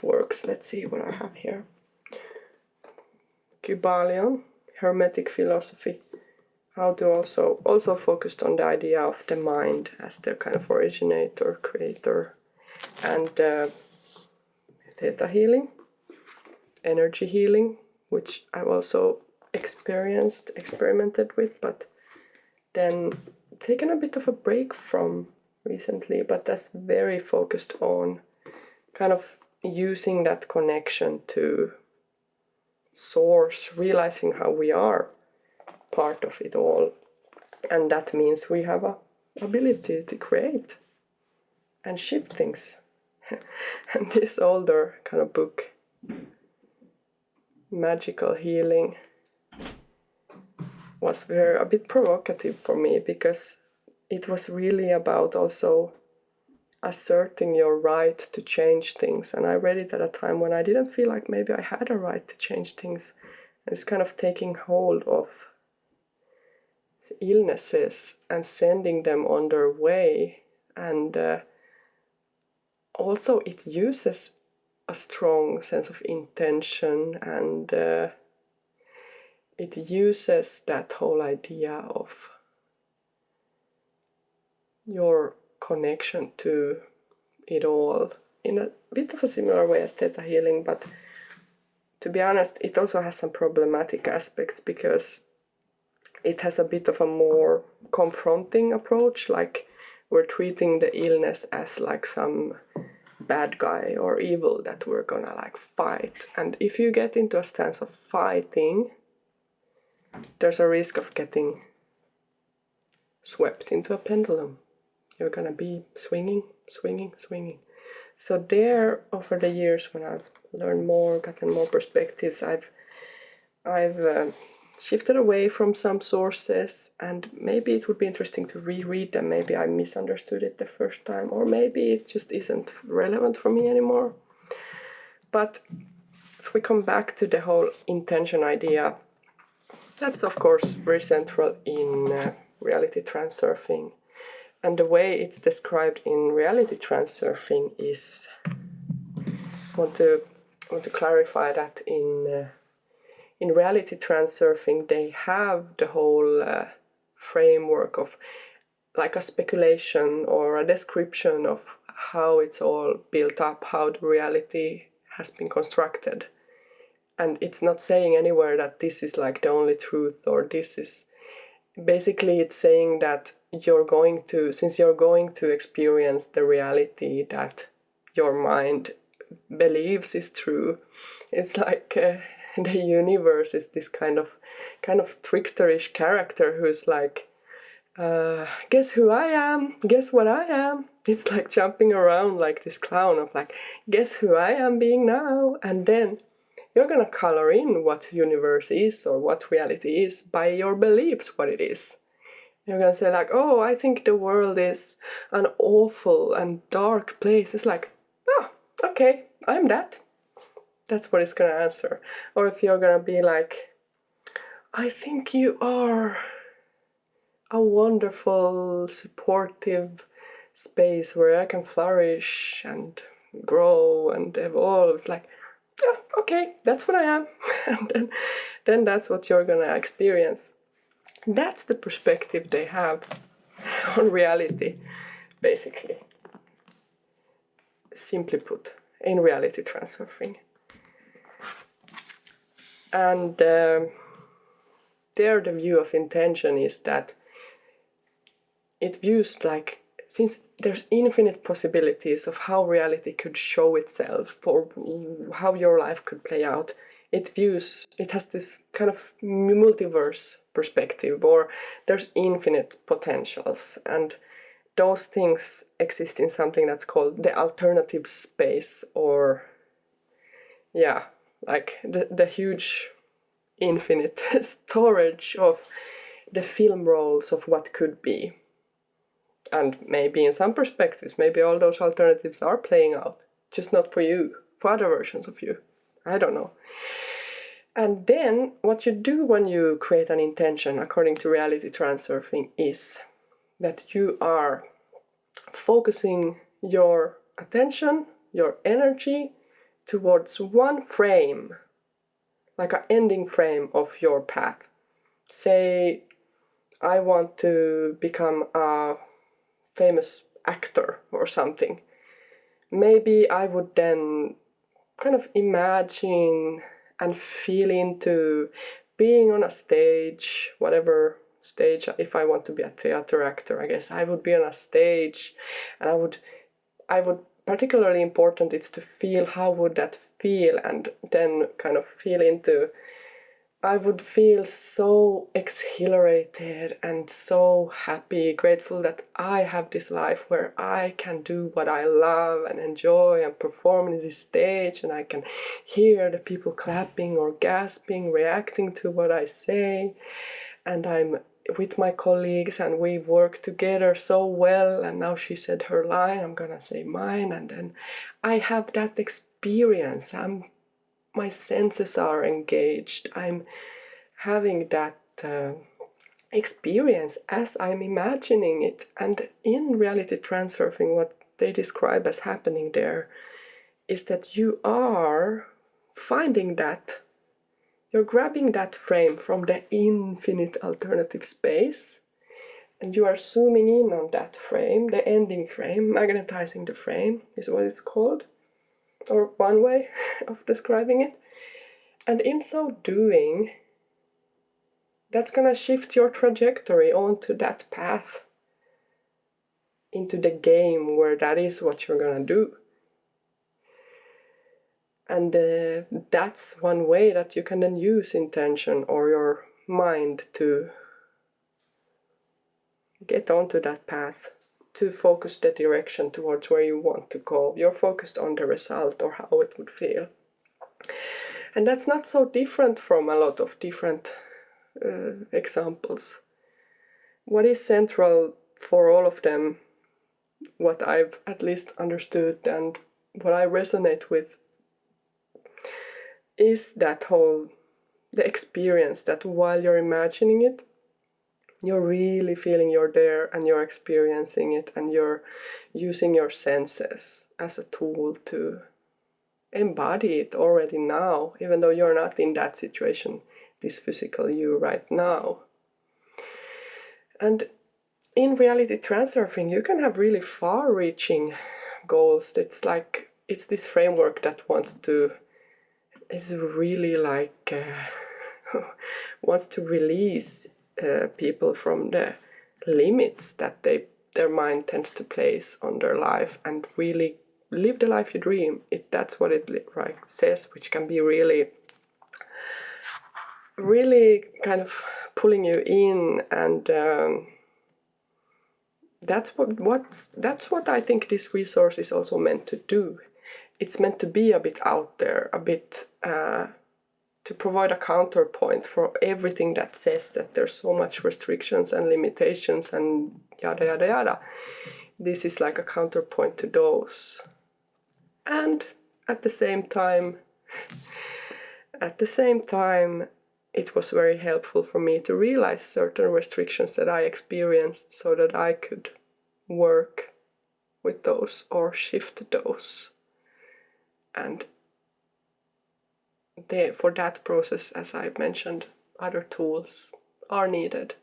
works. Let's see what I have here. Kybalion, Hermetic philosophy, how to also focused on the idea of the mind as the kind of originator, creator, and theta healing, energy healing, which I've also experimented with, but then taken a bit of a break from recently, but that's very focused on kind of using that connection to source, realizing how we are part of it all, and that means we have a ability to create and shift things. And this older kind of book magical healing was a bit provocative for me, because it was really about also asserting your right to change things. And I read it at a time when I didn't feel like maybe I had a right to change things. It's kind of taking hold of illnesses and sending them on their way. And also it uses a strong sense of intention, and it uses that whole idea of your connection to it all in a bit of a similar way as theta healing. But to be honest, it also has some problematic aspects, because it has a bit of a more confronting approach, like we're treating the illness as like some bad guy or evil that we're gonna like fight. And if you get into a stance of fighting, there's a risk of getting swept into a pendulum. You're gonna be swinging. So there, over the years, when I've learned more, gotten more perspectives, I've shifted away from some sources, and maybe it would be interesting to reread them. Maybe I misunderstood it the first time, or maybe it just isn't relevant for me anymore. But if we come back to the whole intention idea, that's of course very central in reality transurfing. And the way it's described in reality transurfing is, I want to clarify that in reality transurfing they have the whole framework of like a speculation or a description of how it's all built up, how the reality has been constructed. And it's not saying anywhere that this is like the only truth, or this is, basically it's saying that since you're going to experience the reality that your mind believes is true, it's like the universe is this kind of tricksterish character who's like, guess who I am? Guess what I am? It's like jumping around like this clown of like, guess who I am being now? And then you're gonna color in what universe is or what reality is by your beliefs, what it is. You're gonna say like, oh, I think the world is an awful and dark place. It's like, oh, okay, I'm that. That's what it's gonna answer. Or if you're gonna be like, I think you are a wonderful, supportive space where I can flourish and grow and evolve. It's like, oh, okay, that's what I am. And then that's what you're gonna experience. That's the perspective they have on reality, basically. Simply put, in reality transurfing. And there the view of intention is that it views like, since there's infinite possibilities of how reality could show itself, or how your life could play out, it has this kind of multiverse perspective, or there's infinite potentials, and those things exist in something that's called the alternative space, or like the huge infinite storage of the film rolls of what could be. And maybe in some perspectives, maybe all those alternatives are playing out, just not for you, for other versions of you. I don't know. And then what you do when you create an intention, according to reality transurfing, is that you are focusing your attention, your energy, towards one frame, like an ending frame of your path. Say, I want to become a famous actor or something. Maybe I would then kind of imagine and feel into being on a stage, whatever stage. If I want to be a theater actor, I guess I would be on a stage, and I would particularly important it's to feel how would that feel, and then kind of feel into I would feel so exhilarated and so happy, grateful that I have this life where I can do what I love and enjoy and perform in this stage, and I can hear the people clapping or gasping, reacting to what I say, and I'm with my colleagues and we work together so well, and now she said her line, I'm gonna say mine, and then I have that experience. My senses are engaged. I'm having that experience as I'm imagining it. And in reality transurfing, what they describe as happening there is that you are finding that, you're grabbing that frame from the infinite alternative space, and you are zooming in on that frame, the ending frame, magnetizing the frame is what it's called, or one way of describing it. And in so doing, that's gonna shift your trajectory onto that path, into the game where that is what you're gonna do. And that's one way that you can then use intention or your mind to get onto that path, to focus the direction towards where you want to go. You're focused on the result or how it would feel. And that's not so different from a lot of different examples. What is central for all of them, what I've at least understood and what I resonate with, is that the experience that while you're imagining it, you're really feeling you're there and you're experiencing it, and you're using your senses as a tool to embody it already now, even though you're not in that situation, this physical you right now. And in reality transurfing, you can have really far-reaching goals. It's this framework that is really like wants to release people from the limits that their mind tends to place on their life, and really live the life you dream. That's what it says, which can be really, really kind of pulling you in, and that's what I think this resource is also meant to do. It's meant to be a bit out there, a bit to provide a counterpoint for everything that says that there's so much restrictions and limitations and yada yada yada. This is like a counterpoint to those. And at the same time, it was very helpful for me to realize certain restrictions that I experienced so that I could work with those or shift those. And for that process, as I mentioned, other tools are needed.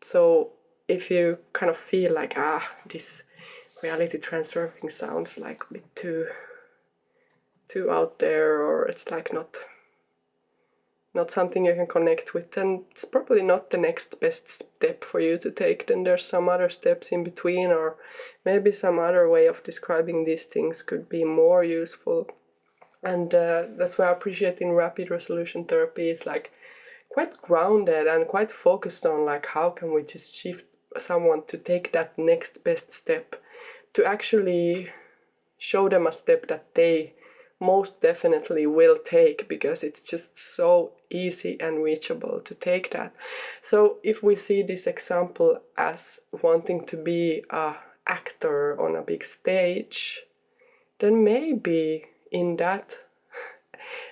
So if you kind of feel like, this reality transurfing sounds like a bit too out there, or it's like not something you can connect with, then it's probably not the next best step for you to take. Then there's some other steps in between, or maybe some other way of describing these things could be more useful. And that's why I appreciate in rapid resolution therapy, it's like quite grounded and quite focused on like how can we just shift someone to take that next best step, to actually show them a step that they most definitely will take, because it's just so easy and reachable to take that. So if we see this example as wanting to be an actor on a big stage, then maybe in that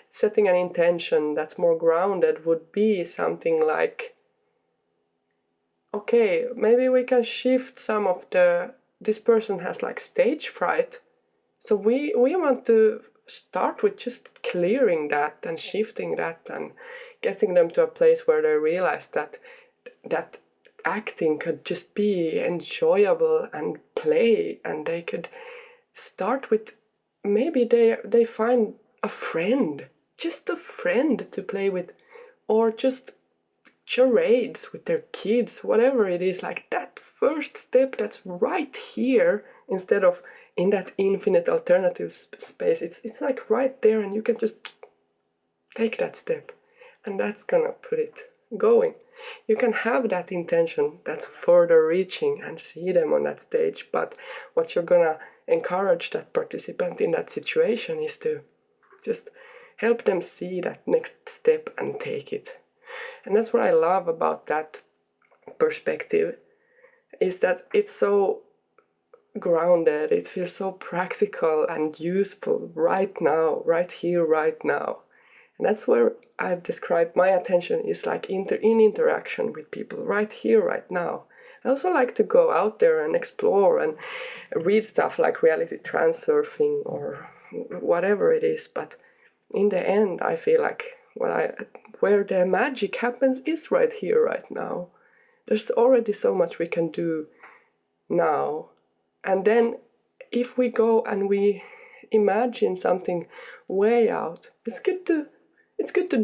setting an intention that's more grounded would be something like, okay, maybe we can shift some of this person has like stage fright, so we want to start with just clearing that and shifting that and getting them to a place where they realize that acting could just be enjoyable and play, and they could start with, maybe they find a friend, just a friend to play with, or just charades with their kids, whatever it is, like that first step that's right here, instead of in that infinite alternative space. It's like right there, and you can just take that step. And that's gonna put it going. You can have that intention that's further reaching and see them on that stage, but what you're gonna encourage that participant in that situation is to just help them see that next step and take it. And that's what I love about that perspective, is that it's so grounded, it feels so practical and useful right now, right here, right now. And that's where I've described my attention is like in interaction with people right here, right now. I also like to go out there and explore and read stuff like Reality Transurfing or whatever it is. But in the end, I feel like where the magic happens is right here, right now. There's already so much we can do now. And then if we go and we imagine something way out, it's good to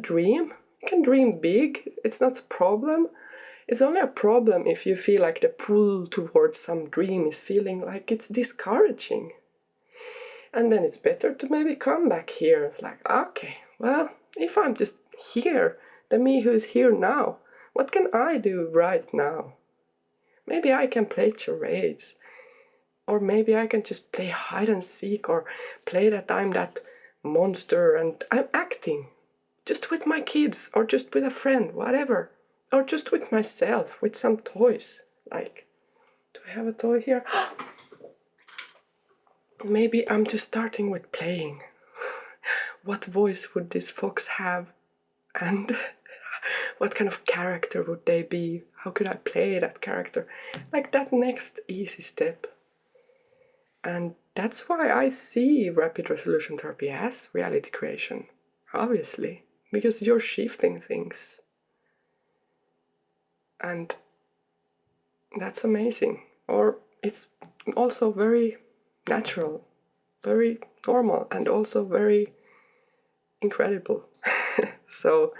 dream. You can dream big. It's not a problem. It's only a problem if you feel like the pull towards some dream is feeling like it's discouraging. And then it's better to maybe come back here. It's like, okay, well, if I'm just here, the me who's here now, what can I do right now? Maybe I can play charades. Or maybe I can just play hide and seek or play that I'm that monster and I'm acting. Just with my kids or just with a friend, whatever. Or just with myself, with some toys. Like, do I have a toy here? Maybe I'm just starting with playing. What voice would this fox have? And what kind of character would they be? How could I play that character? Like that next easy step. And that's why I see rapid resolution therapy as reality creation, obviously, because you're shifting things. And that's amazing. Or it's also very natural, very normal, and also very incredible. So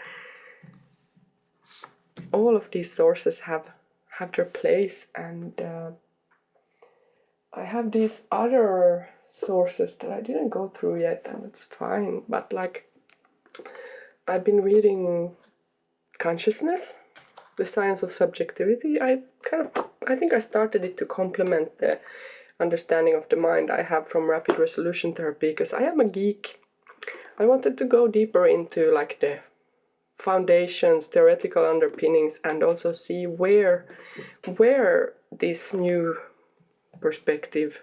all of these sources have their place, and I have these other sources that I didn't go through yet, and it's fine. But like, I've been reading Consciousness, the Science of Subjectivity. I think I started it to complement the understanding of the mind I have from rapid resolution therapy, because I am a geek. I wanted to go deeper into like the foundations, theoretical underpinnings, and also see where this new perspective,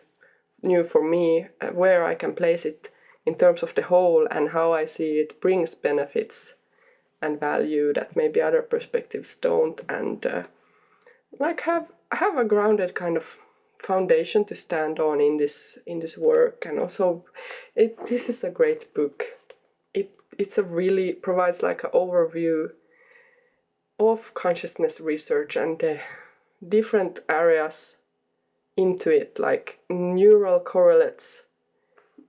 new for me, where I can place it in terms of the whole and how I see it brings benefits and value that maybe other perspectives don't, and like have a grounded kind of foundation to stand on in this work. And also this is a great book. It's a really provides like an overview of consciousness research and the different areas into it, like neural correlates.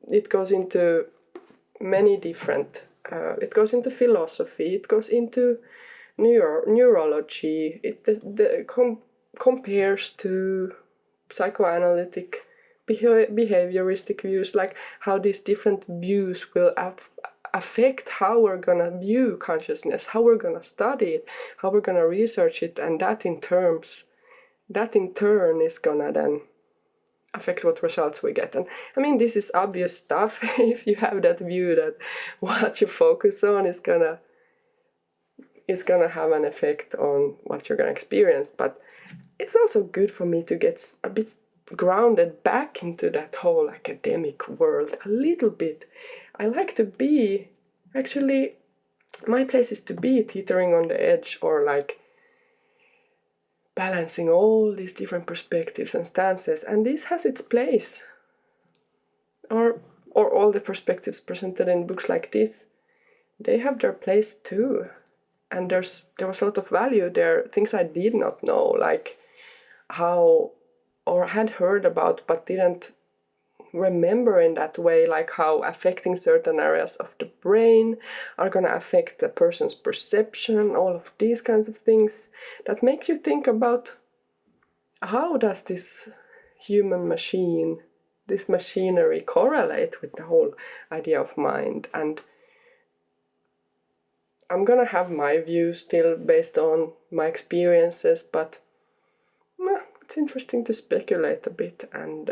It goes into many different, it goes into philosophy, it goes into neurology, it compares to psychoanalytic behavioristic views, like how these different views will affect how we're gonna view consciousness, how we're gonna study it, how we're gonna research it, and that in turn is gonna then affect what results we get. And I mean, this is obvious stuff. If you have that view that what you focus on is gonna have an effect on what you're gonna experience, but it's also good for me to get a bit grounded back into that whole academic world a little bit. I like to be, actually, my place is to be teetering on the edge, or like balancing all these different perspectives and stances, and this has its place. Or all the perspectives presented in books like this, they have their place too. And there was a lot of value there, things I did not know, like how, or had heard about but didn't remember in that way, like how affecting certain areas of the brain are going to affect the person's perception, all of these kinds of things that make you think about how does this human machine, this machinery, correlate with the whole idea of mind. And I'm gonna have my view still based on my experiences, but it's interesting to speculate a bit and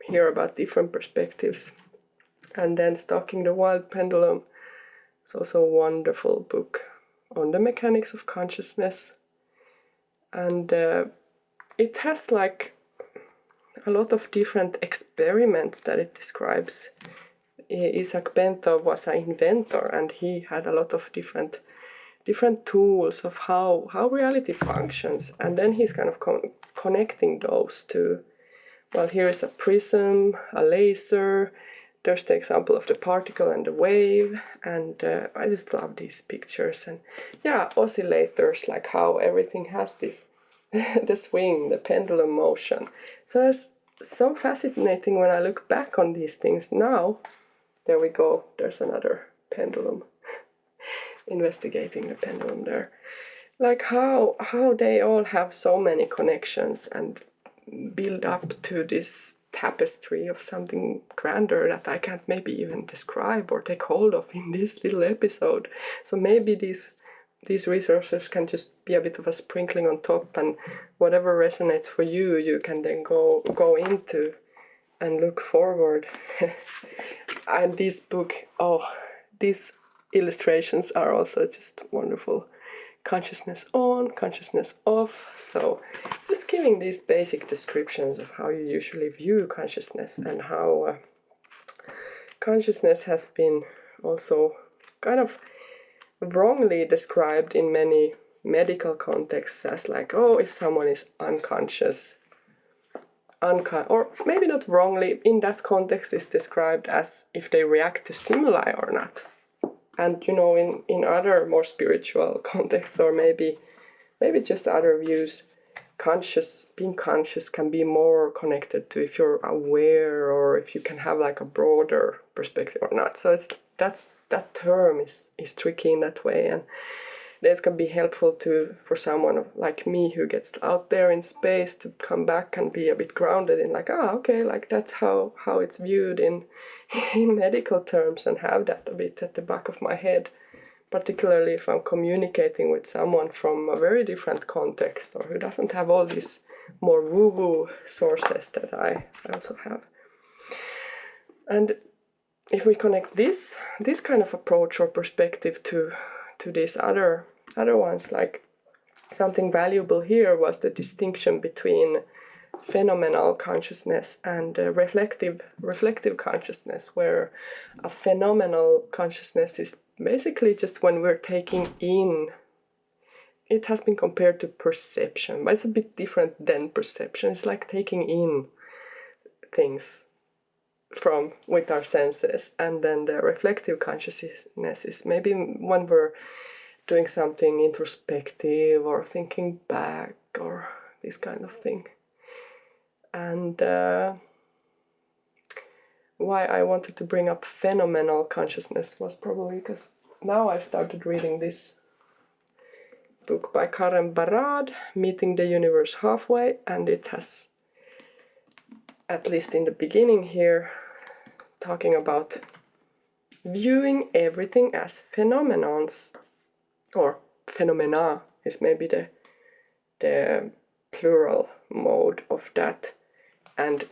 hear about different perspectives. And then Stalking the Wild Pendulum is also a wonderful book on the mechanics of consciousness. And it has like a lot of different experiments that it describes. Isaac Bento was an inventor, and he had a lot of different tools of how reality functions, and then he's kind of connecting those to, well, here is a prism, a laser, there's the example of the particle and the wave, and I just love these pictures. And yeah, oscillators, like how everything has this the swing, the pendulum motion. So it's so fascinating when I look back on these things now. There we go, there's another pendulum. Investigating the pendulum there. Like how they all have so many connections and build up to this tapestry of something grander that I can't maybe even describe or take hold of in this little episode. So maybe these resources can just be a bit of a sprinkling on top, and whatever resonates for you, you can then go into and look forward. And this book, these illustrations are also just wonderful. Consciousness on, consciousness off. So just giving these basic descriptions of how you usually view consciousness, and how consciousness has been also kind of wrongly described in many medical contexts as like, oh, if someone is unconscious, or maybe not wrongly, in that context is described as if they react to stimuli or not. And in other more spiritual contexts, or maybe just other views, being conscious can be more connected to if you're aware, or if you can have like a broader perspective or not. So that term is tricky in that way, and that can be helpful for someone like me who gets out there in space to come back and be a bit grounded in like, okay, like that's how it's viewed in medical terms, and have that a bit at the back of my head, particularly if I'm communicating with someone from a very different context, or who doesn't have all these more woo-woo sources that I also have. And if we connect this kind of approach or perspective to these other ones, like something valuable here was the distinction between phenomenal consciousness and reflective consciousness, where a phenomenal consciousness is basically just when we're taking in. It has been compared to perception, but it's a bit different than perception. It's like taking in things with our senses, and then the reflective consciousness is maybe when we're doing something introspective or thinking back or this kind of thing. And why I wanted to bring up phenomenal consciousness was probably because now I started reading this book by Karen Barad, Meeting the Universe Halfway, and it has, at least in the beginning here, talking about viewing everything as phenomenons, or phenomena is maybe the plural mode of that. And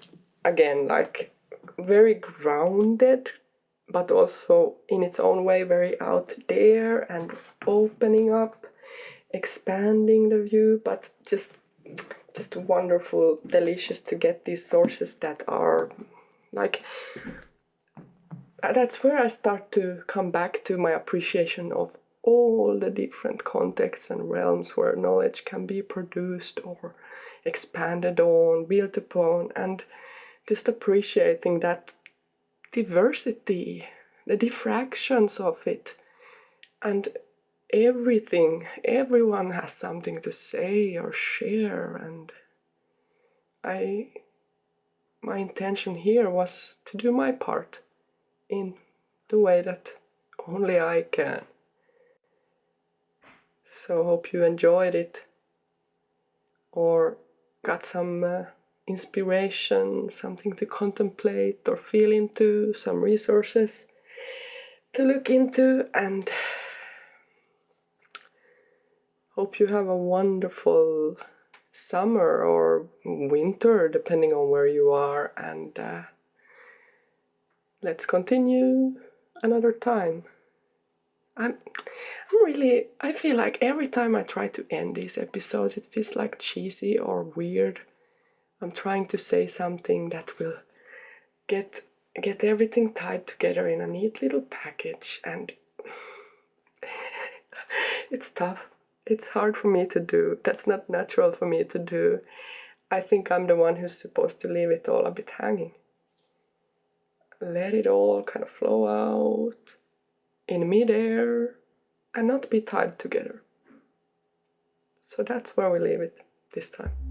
again, like very grounded, but also in its own way very out there and opening up, expanding the view, but just wonderful, delicious to get these sources that are like, that's where I start to come back to my appreciation of all the different contexts and realms where knowledge can be produced or expanded on, built upon, and just appreciating that diversity, the diffractions of it, and everyone has something to say or share. And my intention here was to do my part in the way that only I can. So hope you enjoyed it, or got some inspiration, something to contemplate or feel into, some resources to look into. And Hope you have a wonderful summer or winter, depending on where you are, and let's continue another time. I feel like every time I try to end these episodes, it feels like cheesy or weird. I'm trying to say something that will get everything tied together in a neat little package, and it's tough. It's hard for me to do. That's not natural for me to do. I think I'm the one who's supposed to leave it all a bit hanging. Let it all kind of flow out in midair and not be tied together. So that's where we leave it this time.